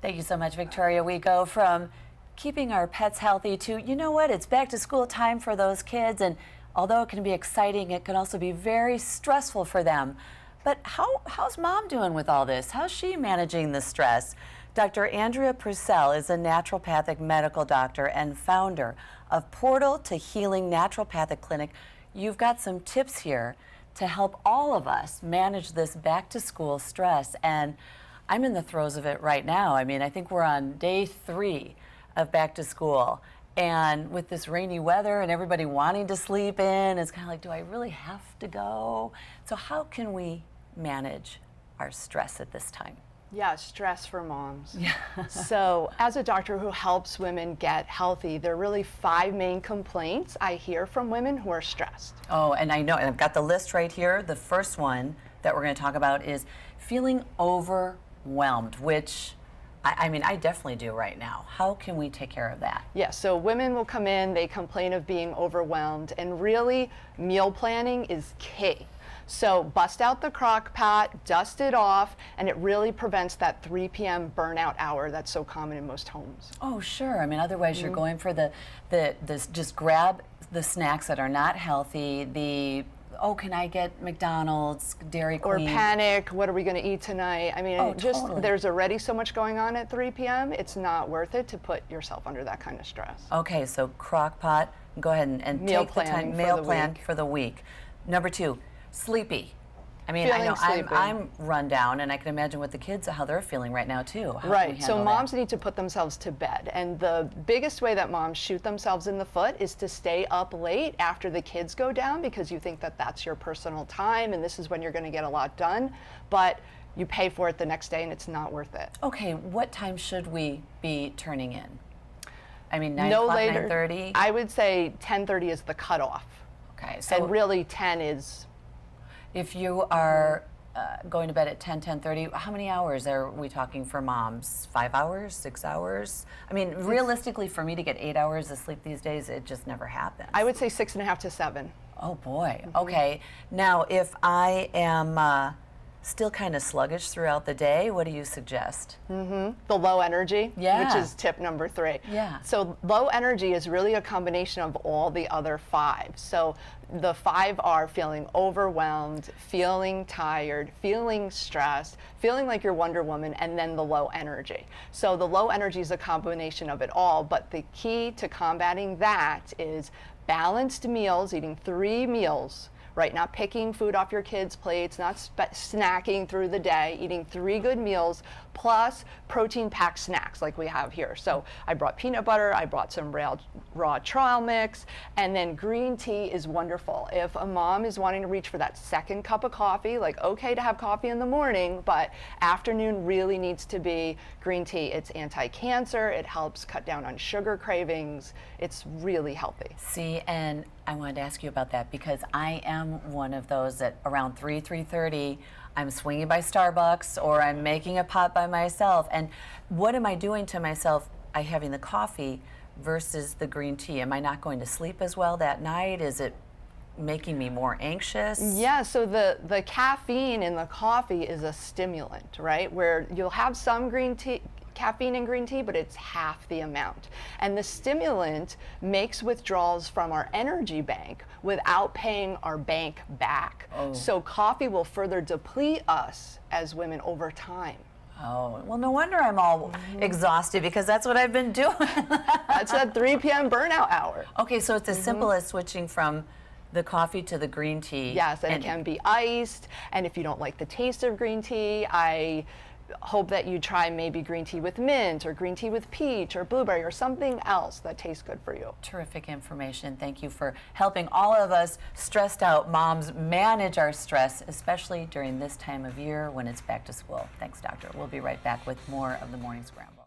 Thank you so much, Victoria. We go from keeping our pets healthy to, you know what, it's back to school time for those kids, and although it can be exciting, it can also be very stressful for them. But how's mom doing with all this? How's she managing the stress? Dr. Andrea Purcell is a naturopathic medical doctor and founder of Portal to Healing Naturopathic Clinic. You've got some tips here to help all of us manage this back to school stress, and I'm in the throes of it right now. I mean, I think we're on day 3 of back to school, and with this rainy weather and everybody wanting to sleep in, it's kind of like, do I really have to go? So how can we manage our stress at this time? Yeah, stress for moms. Yeah. So as a doctor who helps women get healthy, there are really 5 main complaints I hear from women who are stressed. Oh, and I know, and I've got the list right here. The first one that we're going to talk about is feeling overwhelmed, which I mean, I definitely do right now. How can we take care of that? Yeah, so women will come in, they complain of being overwhelmed, and really meal planning is key. So bust out the crock pot, dust it off, and it really prevents that 3 p.m. burnout hour that's so common in most homes. Oh, sure. I mean, otherwise you're going for the just grab the snacks that are not healthy, oh, can I get McDonald's, Dairy Queen? Or panic, what are we going to eat tonight? I mean, Totally. There's already so much going on at 3 p.m. It's not worth it to put yourself under that kind of stress. Okay, so crock pot, go ahead and Meal take the time, planning meal for the plan week. for the week. Number 2, sleepy. I mean, Feeling I know sleepy. I'm run down, and I can imagine with the kids how they're feeling right now too. How can we Right, so handle moms that? need to put themselves to bed, and the biggest way that moms shoot themselves in the foot is to stay up late after the kids go down, because you think that that's your personal time and this is when you're going to get a lot done, but you pay for it the next day and it's not worth it. Okay, what time should we be turning in? I mean, 9 No o'clock, later. 9:30? I would say 10:30 is the cutoff, Okay, so and really 10 is. if you are going to bed at 10:30, how many hours are we talking for moms? 5 hours, 6 hours? I mean, realistically, for me to get 8 hours of sleep these days, it just never happens. I would say 6.5 to 7. Oh boy. Okay. Now, if I am still kind of sluggish throughout the day, what do you suggest? The low energy, Yeah. which is tip number 3. Yeah. So low energy is really a combination of all the other 5. So the 5 are feeling overwhelmed, feeling tired, feeling stressed, feeling like you're Wonder Woman, and then the low energy. So the low energy is a combination of it all, but the key to combating that is balanced meals, eating 3 meals, right? Not picking food off your kids' plates, not snacking through the day, eating 3 good meals, plus protein-packed snacks like we have here. So I brought peanut butter, I brought some raw trail mix, and then green tea is wonderful. If a mom is wanting to reach for that second cup of coffee, like okay to have coffee in the morning, but afternoon really needs to be green tea. It's anti-cancer, it helps cut down on sugar cravings, it's really healthy. See, and I wanted to ask you about that because I am one of those that around 3:30, I'm swinging by Starbucks or I'm making a pot by myself. And what am I doing to myself by having the coffee versus the green tea? Am I not going to sleep as well that night? Is it making me more anxious? Yeah, so the caffeine in the coffee is a stimulant, right? Where you'll have some caffeine in green tea, but it's half the amount. And the stimulant makes withdrawals from our energy bank without paying our bank back. Oh. So coffee will further deplete us as women over time. Oh, well, no wonder I'm all exhausted because that's what I've been doing. That's that 3 p.m. burnout hour. Okay, so it's as simple as switching from the coffee to the green tea. Yes, and it can be iced. And if you don't like the taste of green tea, I hope that you try maybe green tea with mint or green tea with peach or blueberry or something else that tastes good for you. Terrific information. Thank you for helping all of us stressed out moms manage our stress, especially during this time of year when it's back to school. Thanks, doctor. We'll be right back with more of the Morning Scramble.